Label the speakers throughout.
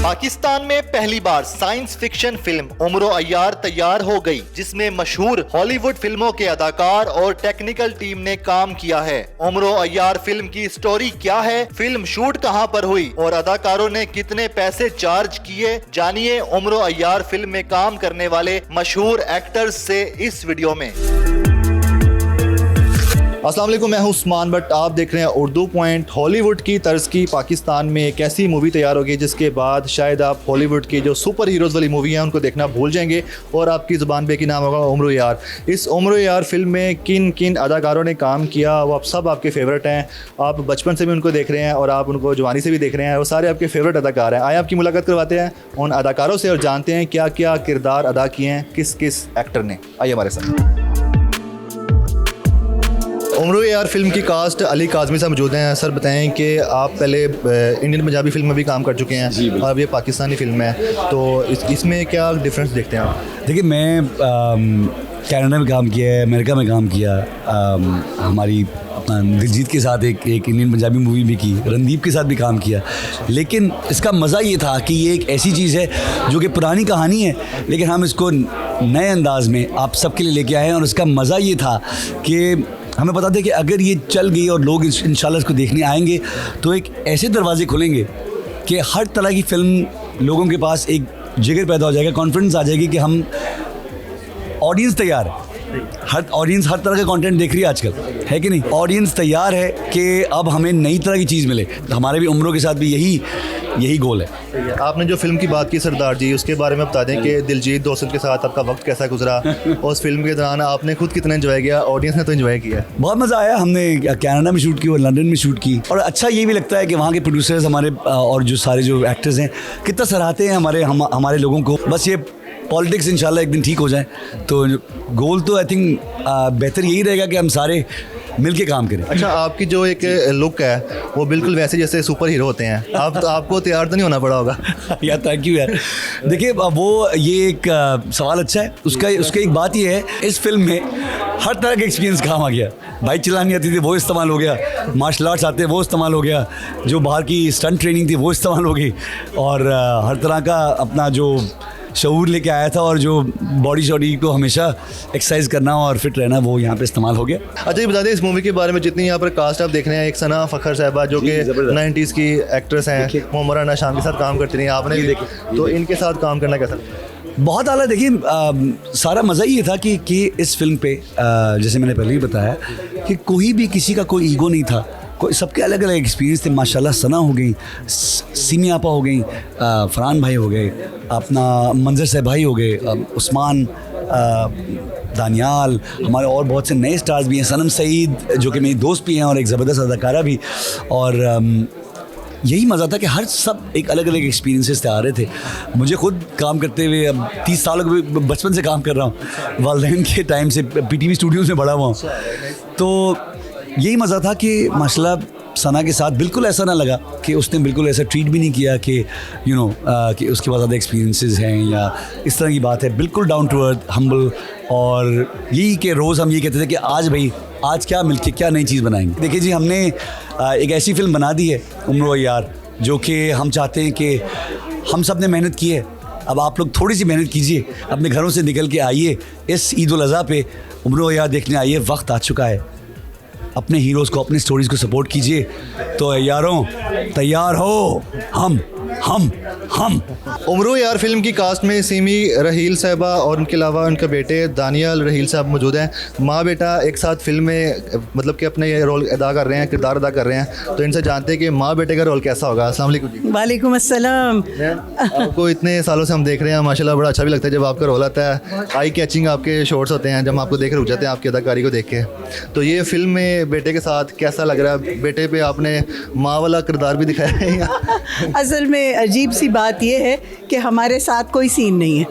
Speaker 1: पाकिस्तान में पहली बार science fiction film उम्र अय्यार तैयार हो गई, जिसमें मशहूर हॉलीवुड फिल्मों के अदाकार और टेक्निकल टीम ने काम किया है। उम्र अय्यार फिल्म की स्टोरी क्या है, फिल्म शूट कहां पर हुई और अदाकारों ने कितने पैसे चार्ज किए, जानिए उम्र अय्यार फिल्म में काम करने वाले मशहूर एक्टर्स से इस वीडियो में। अस्सलाम वालेकुम, मैं हूं उस्मान भट्ट। आप देख रहे हैं उर्दू पॉइंट। हॉलीवुड की तर्ज की पाकिस्तान में एक ऐसी मूवी तैयार होगी जिसके बाद शायद आप हॉलीवुड की जो सुपर हीरोज़ वाली मूवी हैं उनको देखना भूल जाएंगे और आपकी ज़ुबान पे की नाम होगा उम्र यार। इस उम्र यार फिल्म में किन किन अदाकारों ने काम किया वो आप सब आपके फेवरेट हैं। आप बचपन से भी उनको देख रहे हैं और आप उनको जवानी से भी देख रहे हैं, वो सारे आपके फेवरेट अदाकार हैं। आए आपकी मुलाकात करवाते हैं उन अदाकारों से और जानते हैं क्या क्या किरदार अदा किए हैं किस किस एक्टर ने। आइए हमारे साथ। उम्र यार फिल्म की कास्ट अली काज़मी साहब मौजूद हैं। सर बताएं कि आप पहले इंडियन पंजाबी फिल्म में भी काम कर चुके हैं और अब ये पाकिस्तानी फिल्म है, तो इसमें क्या डिफरेंस देखते हैं आप?
Speaker 2: देखिए, मैं कनाडा में काम किया है, अमेरिका में काम किया, हमारी अपना दिलजीत के साथ एक इंडियन पंजाबी मूवी भी की, रणदीप के साथ भी काम किया। लेकिन इसका मज़ा ये था कि ये एक ऐसी चीज़ है जो कि पुरानी कहानी है लेकिन हम इसको नए अंदाज में आप सबके लिए लेके आए हैं। और इसका मज़ा ये था कि हमें पता था कि अगर ये चल गई और लोग इंशाल्लाह इसको देखने आएंगे तो एक ऐसे दरवाजे खुलेंगे कि हर तरह की फ़िल्म लोगों के पास एक जिगर पैदा हो जाएगा, कॉन्फिडेंस आ जाएगी कि हम ऑडियंस तैयार है। हर ऑडियंस हर तरह का कंटेंट देख रही है आजकल, है कि नहीं? ऑडियंस तैयार है कि अब हमें नई तरह की चीज़ मिले। हमारे भी उम्रों के साथ भी यही गोल है।
Speaker 1: आपने जो फिल्म की बात की सरदार जी, उसके बारे में बता दें कि दिलजीत दोस्त के साथ आपका वक्त कैसा गुजरा और उस फिल्म के दौरान आपने खुद कितना एंजॉय किया, ऑडियंस ने तो एंजॉय किया?
Speaker 2: बहुत मज़ा आया। हमने कनाडा में शूट की और लंदन में शूट की। और अच्छा ये भी लगता है कि वहाँ के प्रोड्यूसर्स हमारे और जो सारे जो एक्टर्स हैं कितना सराहते हैं हमारे लोगों को। बस ये पॉलिटिक्स इंशाल्लाह एक दिन ठीक हो जाए तो गोल तो आई थिंक बेहतर यही रहेगा कि हम सारे मिल के काम करें।
Speaker 1: अच्छा, आपकी जो एक लुक है वो बिल्कुल वैसे जैसे सुपर हीरो होते हैं। आपको तैयार तो नहीं होना पड़ा होगा?
Speaker 2: यार थैंक यू यार। देखिए, वो ये एक सवाल अच्छा है। उसका एक बात ये है, इस फिल्म में हर तरह का एक्सपीरियंस काम आ गया। बाइक चलानी आती थी वो इस्तेमाल हो गया, मार्शल आर्ट्स आते वो इस्तेमाल हो गया, जो बाहर की स्टंट ट्रेनिंग थी वो इस्तेमाल हो गई और हर तरह का अपना जो शऊर लेके आया था और जो बॉडी को हमेशा एक्सरसाइज करना और फिट रहना वो यहाँ पे इस्तेमाल हो गया।
Speaker 1: अच्छा, ये बता दें इस मूवी के बारे में, जितनी यहाँ पर कास्ट आप देख रहे हैं, एक सना फ़खर साहिबा जो कि 90s की एक्ट्रेस हैं, वो मराना शाम के साथ काम करती रही, आपने भी देखी, तो इनके साथ काम करना कैसा?
Speaker 2: बहुत आला। देखिए, सारा मज़ा ये था कि इस फिल्म पे जैसे मैंने पहले ही बताया कि कोई भी किसी का कोई ईगो नहीं था, कोई सबके अलग अलग एक्सपीरियंस थे। माशाल्लाह सना हो गई, सीमी आपा हो गई, फरहान भाई हो गए, अपना मंजर साहब भाई हो गए, उस्मान, दानियाल, हमारे और बहुत से नए स्टार्स भी हैं, सनम सईद जो कि मेरी दोस्त भी हैं और एक ज़बरदस्त अदाकारा भी। और यही मज़ा था कि हर सब एक अलग अलग एक्सपीरियंसेस से आ रहे थे। मुझे खुद काम करते हुए अब 30 साल बचपन से काम कर रहा हूँ, वालिदैन के टाइम से PTV स्टूडियोज़ में बड़ा हुआ हूँ। तो यही मज़ा था कि माशाल्लाह सना के साथ बिल्कुल ऐसा ना लगा कि उसने बिल्कुल ऐसा ट्रीट भी नहीं किया कि कि उसके पास ज़्यादा एक्सपीरियंसेस हैं या इस तरह की बात है। बिल्कुल डाउन टू अर्थ, हम्बल। और यही कि रोज़ हम ये कहते थे कि आज क्या मिलके क्या नई चीज़ बनाएंगे। देखिए जी, हमने एक ऐसी फिल्म बना दी है उम्र यार जो कि हम चाहते हैं कि हम सब ने मेहनत की है, अब आप लोग थोड़ी सी मेहनत कीजिए, अपने घरों से निकल के आइए, इस ईद उल अज़हा पे उम्र यार देखने आइए। वक्त आ चुका है, अपने हीरोज़ को, अपने स्टोरीज़ को सपोर्ट कीजिए। तो यारों तैयार हो, हम
Speaker 1: उम्र यार फिल्म की कास्ट में सीमी रहील साहिबा और उनके अलावा उनके बेटे दानियाल रहील साहब मौजूद हैं। माँ बेटा एक साथ फिल्म में मतलब कि अपने ये रोल अदा कर रहे हैं, किरदार अदा कर रहे हैं, तो इनसे जानते हैं कि माँ बेटे का रोल कैसा होगा। अस्सलाम वालेकुम जी।
Speaker 3: वालेकुम अस्सलाम।
Speaker 1: आपको इतने सालों से हम देख रहे हैं, माशाल्लाह बड़ा अच्छा भी लगता है जब आपका रोल आता है। आई कैचिंग आपके शॉट्स होते हैं, जब आपको देख रुक जाते हैं आपकी अदाकारी को देख के। तो ये फिल्म में बेटे के साथ कैसा लग रहा है? बेटे पे आपने माँ वाला किरदार भी दिखाया है।
Speaker 3: असल में अजीब सी बात यह है कि हमारे साथ कोई सीन नहीं है।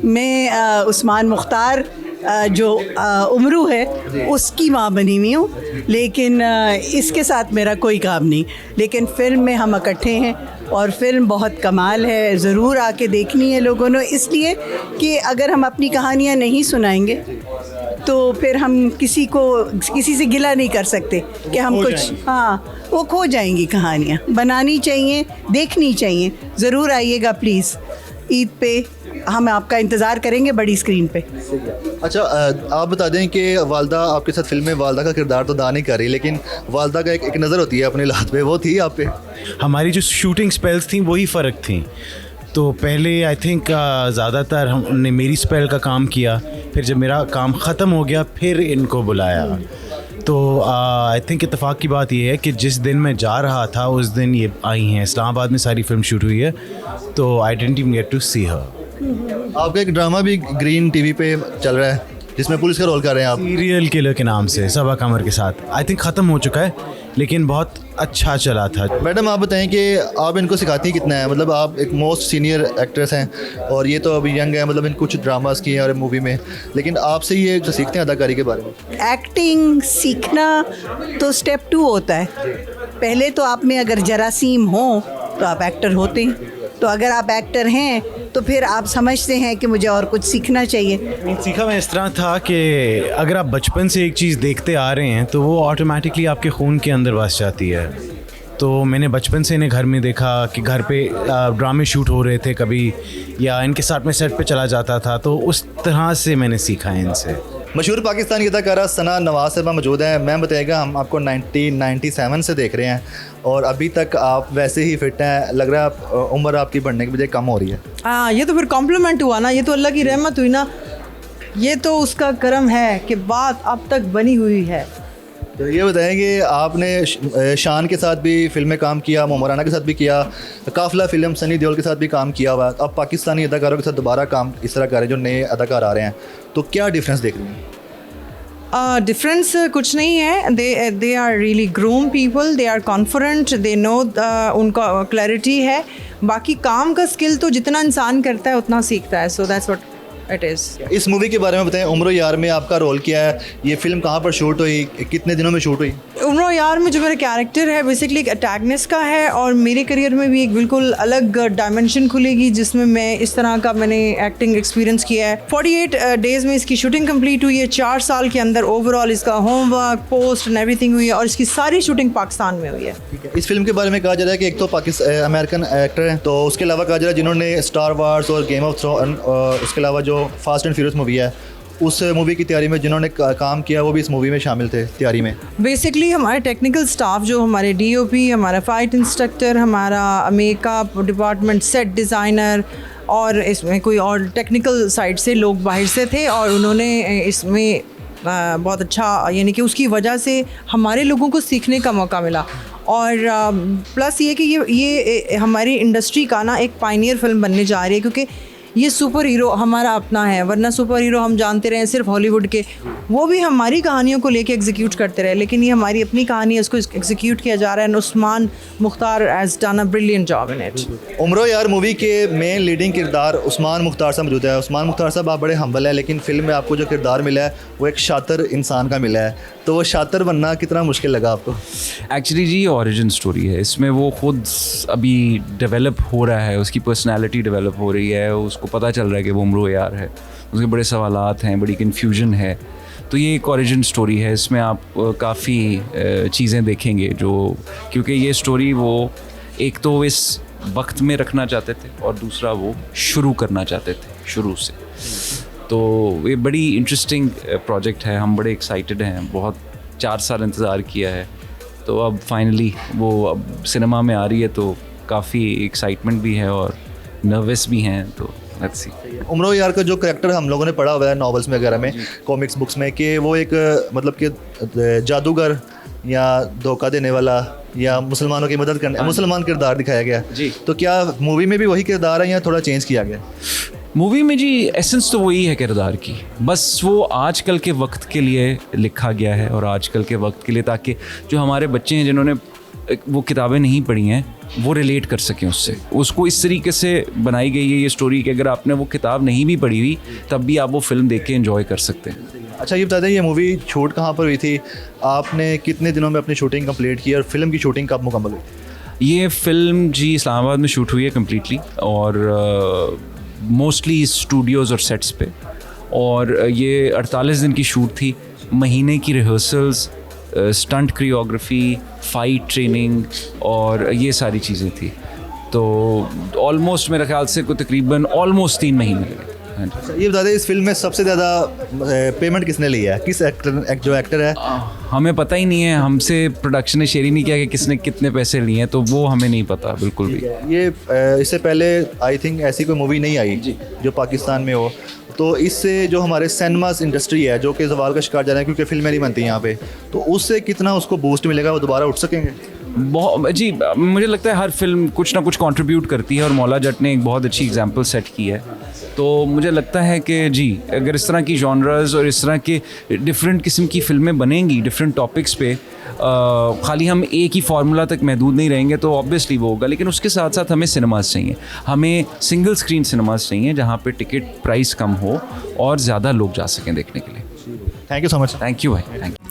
Speaker 3: मैं उस्मान मुख्तार जो उमरू है उसकी माँ बनी हुई हूँ, लेकिन इसके साथ मेरा कोई काम नहीं। लेकिन फ़िल्म में हम इकट्ठे हैं और फिल्म बहुत कमाल है, ज़रूर आके देखनी है लोगों ने, इसलिए कि अगर हम अपनी कहानियाँ नहीं सुनाएंगे तो फिर हम किसी से गिला नहीं कर सकते कि हम कुछ, हाँ वो खो जाएंगी कहानियाँ। बनानी चाहिए, देखनी चाहिए, ज़रूर आइएगा प्लीज़ ईद पे, हम आपका इंतज़ार करेंगे बड़ी स्क्रीन पे।
Speaker 1: अच्छा, आप बता दें कि वालदा आपके साथ फिल्म में वालदा का किरदार तो अदा नहीं कर रही, लेकिन वालदा का एक नज़र होती है अपने लात पे, वो थी आप पे?
Speaker 4: हमारी जो शूटिंग स्पेल्स थी वही फ़र्क थी। तो पहले आई थिंक ज़्यादातर हमने मेरी स्पेल का काम किया, फिर जब मेरा काम ख़त्म हो गया फिर इनको बुलाया। तो आई थिंक इत्तेफाक की बात यह है कि जिस दिन मैं जा रहा था उस दिन ये आई हैं। इस्लामाबाद में सारी फिल्म शूट हुई है, तो I didn't even get to see her.
Speaker 1: आपका एक ड्रामा भी ग्रीन टीवी पे चल रहा है जिसमें पुलिस का रोल कर रहे हैं आप।
Speaker 4: सीरियल किलर के नाम से, सबा कमर के साथ। आई थिंक ख़त्म हो चुका है, लेकिन बहुत अच्छा चला था।
Speaker 1: मैडम आप बताएं कि आप इनको सिखाती कितना है? मतलब आप एक मोस्ट सीनियर एक्ट्रेस हैं और ये तो अभी यंग है, मतलब इन कुछ ड्रामास किए हैं और मूवी में, लेकिन आपसे ये जो सीखते हैं अदाकारी के बारे में।
Speaker 3: एक्टिंग सीखना तो स्टेप 2 होता है। पहले तो आप में अगर जरासीम हो तो आप एक्टर होते हैं, तो अगर आप एक्टर हैं तो फिर आप समझते हैं कि मुझे और कुछ सीखना चाहिए।
Speaker 4: सीखा मैं इस तरह था कि अगर आप बचपन से एक चीज़ देखते आ रहे हैं तो वो ऑटोमेटिकली आपके खून के अंदर बस जाती है। तो मैंने बचपन से इन्हें घर में देखा कि घर पे ड्रामे शूट हो रहे थे कभी, या इनके साथ में सेट पे चला जाता था, तो उस तरह से मैंने सीखा है इनसे।
Speaker 1: मशहूर पाकिस्तानी अदाकारा सना नवाज साहबा मौजूद हैं। मैम बताइएगा, हम आपको 1997 से देख रहे हैं और अभी तक आप वैसे ही फिट हैं, लग रहा है आप उम्र आपकी बढ़ने की बजाय कम हो रही है।
Speaker 5: हाँ, ये तो फिर कॉम्प्लीमेंट हुआ ना, ये तो अल्लाह की रहमत हुई ना, ये तो उसका करम है कि बात अब तक बनी हुई है।
Speaker 1: तो ये बताएंगे, आपने शान के साथ भी फिल्म में काम किया, मोमराना के साथ भी किया, काफिला फिल्म सनी देओल के साथ भी काम किया हुआ, अब पाकिस्तानी अदाकारों के साथ दोबारा काम इस तरह कर रहे हैं जो नए अदाकार आ रहे हैं, तो क्या डिफरेंस देख रही हैं?
Speaker 5: डिफरेंस कुछ नहीं है। They are really groomed people, they are confident, they know, उनका क्लैरिटी है। बाकी काम का स्किल तो जितना इंसान करता है उतना सीखता है। So that's what it is.
Speaker 1: इस मूवी के बारे में बताएं, उम्रो यार में आपका रोल क्या है? ये फिल्म कहाँ पर शूट हुई, कितने दिनों में शूट हुई?
Speaker 5: उम्रो यार में जो मेरा कैरेक्टर है बेसिकली एक एंटागनिस्ट का है, और मेरे करियर में भी एक बिल्कुल अलग डायमेंशन खुलेगी जिसमें मैं इस तरह का मैंने एक्टिंग एक्सपीरियंस किया है। 48 डेज़ में इसकी शूटिंग कंप्लीट हुई है। 4 साल के अंदर ओवरऑल इसका होमवर्क, पोस्ट एंड एवरीथिंग हुई है, और इसकी सारी शूटिंग पाकिस्तान में हुई है।
Speaker 1: इस फिल्म के बारे में कहा जा रहा है कि एक तो अमेरिकन एक्टर हैं, तो उसके अलावा कहा जा रहा है जिन्होंने स्टार वार्स और गेम ऑफ थ्रोन, उसके अलावा जो फास्ट एंड फ्यूरियस मूवी है, उस मूवी की तैयारी में जिन्होंने काम किया वो भी इस मूवी में शामिल थे तैयारी में।
Speaker 5: बेसिकली हमारे टेक्निकल स्टाफ, जो हमारे डीओपी, हमारा फाइट इंस्ट्रक्टर, हमारा मेकअप डिपार्टमेंट, सेट डिज़ाइनर, और इसमें कोई और टेक्निकल साइड से लोग बाहर से थे, और उन्होंने इसमें बहुत अच्छा, यानी कि उसकी वजह से हमारे लोगों को सीखने का मौका मिला। और प्लस ये कि ये हमारी इंडस्ट्री का ना एक पायनियर फिल्म बनने जा रही है, क्योंकि ये सुपर हीरो हमारा अपना है, वरना सुपर हीरो हम जानते रहे सिर्फ हॉलीवुड के, वो भी हमारी कहानियों को लेके एग्जीक्यूट करते रहे, लेकिन ये हमारी अपनी कहानी है, उसको एग्जीक्यूट किया जा रहा है। Usman Mukhtar has done a brilliant job in it.
Speaker 1: Umro Ayyar movie के मेन लीडिंग किरदार उस्मान मुख्तार साहब मौजूद है। उस्मान मुख्तार साहब आप बड़े हम्बल हैं, लेकिन फिल्म में आपको जो किरदार मिला है वो एक शातिर इंसान का मिला है, तो वो शातिर बनना कितना मुश्किल लगा आपको?
Speaker 6: एक्चुअली जी ओरिजिन स्टोरी है, इसमें वो खुद अभी डेवलप हो रहा है, उसकी पर्सनालिटी डेवलप हो रही है, उसको पता चल रहा है कि वो उम्रो यार है, उसके बड़े सवालात हैं, बड़ी कन्फ्यूजन है। तो ये एक ओरिजिन स्टोरी है, इसमें आप काफ़ी चीज़ें देखेंगे जो, क्योंकि ये स्टोरी वो एक तो इस वक्त में रखना चाहते थे और दूसरा वो शुरू करना चाहते थे शुरू से। तो ये बड़ी इंटरेस्टिंग प्रोजेक्ट है, हम बड़े एक्साइटेड हैं, बहुत 4 साल इंतज़ार किया है, तो अब फाइनली वो अब सिनेमा में आ रही है, तो काफ़ी एक्साइटमेंट भी है और नर्वस भी हैं। तो लेट्स सी।
Speaker 1: उम्रो यार का जो करैक्टर हम लोगों ने पढ़ा हुआ है नॉवेल्स में वगैरह में, कॉमिक्स बुक्स में, कि वो एक मतलब कि जादूगर या धोखा देने वाला या मुसलमानों की मदद करने, मुसलमान किरदार दिखाया गया जी। तो क्या मूवी में भी वही किरदार है या थोड़ा चेंज किया गया?
Speaker 6: मूवी में जी एसेंस तो वही है किरदार की, बस वो आजकल के वक्त के लिए लिखा गया है, और आजकल के वक्त के लिए, ताकि जो हमारे बच्चे हैं जिन्होंने वो किताबें नहीं पढ़ी हैं वो रिलेट कर सकें उससे। उसको इस तरीके से बनाई गई है ये स्टोरी कि अगर आपने वो किताब नहीं भी पढ़ी हुई तब भी आप वो फिल्म देख के एंजॉय कर सकते हैं।
Speaker 1: अच्छा, ये बता दें, ये मूवी शूट कहाँ पर हुई थी? आपने कितने दिनों में अपनी शूटिंग कंप्लीट की और फिल्म की शूटिंग कब मुकम्मल हुई?
Speaker 6: ये फिल्म जी इस्लामाबाद में शूट हुई है कम्प्लीटली, और मोस्टली स्टूडियोज़ और सेट्स पे, और ये 48 दिन की शूट थी, महीने की rehearsals, stunt choreography, fight training और ये सारी चीज़ें थी। तो ऑलमोस्ट मेरे ख्याल से कोई तकरीबन ऑलमोस्ट 3 महीने लगे। हाँ जी।
Speaker 1: ये बता दें, इस फिल्म में सबसे ज़्यादा पेमेंट किसने लिया है? किस एक्टर, जो एक्टर है?
Speaker 6: हमें पता ही नहीं है, हमसे प्रोडक्शन ने शेयर ही नहीं किया कि किसने कितने पैसे लिए हैं, तो वो हमें नहीं पता बिल्कुल भी।
Speaker 1: ये इससे पहले आई थिंक ऐसी कोई मूवी नहीं आई जो पाकिस्तान में हो, तो इससे जो हमारे सिनेमास इंडस्ट्री है जो कि ज़वाल का शिकार जा रहा है क्योंकि फिल्में नहीं बनती यहाँ पे, तो उससे कितना उसको बूस्ट मिलेगा, वो दोबारा उठ सकेंगे?
Speaker 6: बहुत जी, मुझे लगता है हर फिल्म कुछ ना कुछ कंट्रीब्यूट करती है और मौला जट ने एक बहुत अच्छी एग्जांपल सेट की है। तो मुझे लगता है कि जी, अगर इस तरह की जॉनर्स और इस तरह के डिफरेंट किस्म की फ़िल्में बनेंगी डिफरेंट टॉपिक्स पे, खाली हम एक ही फार्मूला तक महदूद नहीं रहेंगे तो ऑब्वियसली वो होगा। लेकिन उसके साथ साथ हमें सिनेमास चाहिए, हमें सिंगल स्क्रीन सिनेमास चाहिए जहाँ पे टिकट प्राइस कम हो और ज़्यादा लोग जा सकें देखने के लिए।
Speaker 1: Thank you so much.
Speaker 6: Thank you भाई, थैंक यू।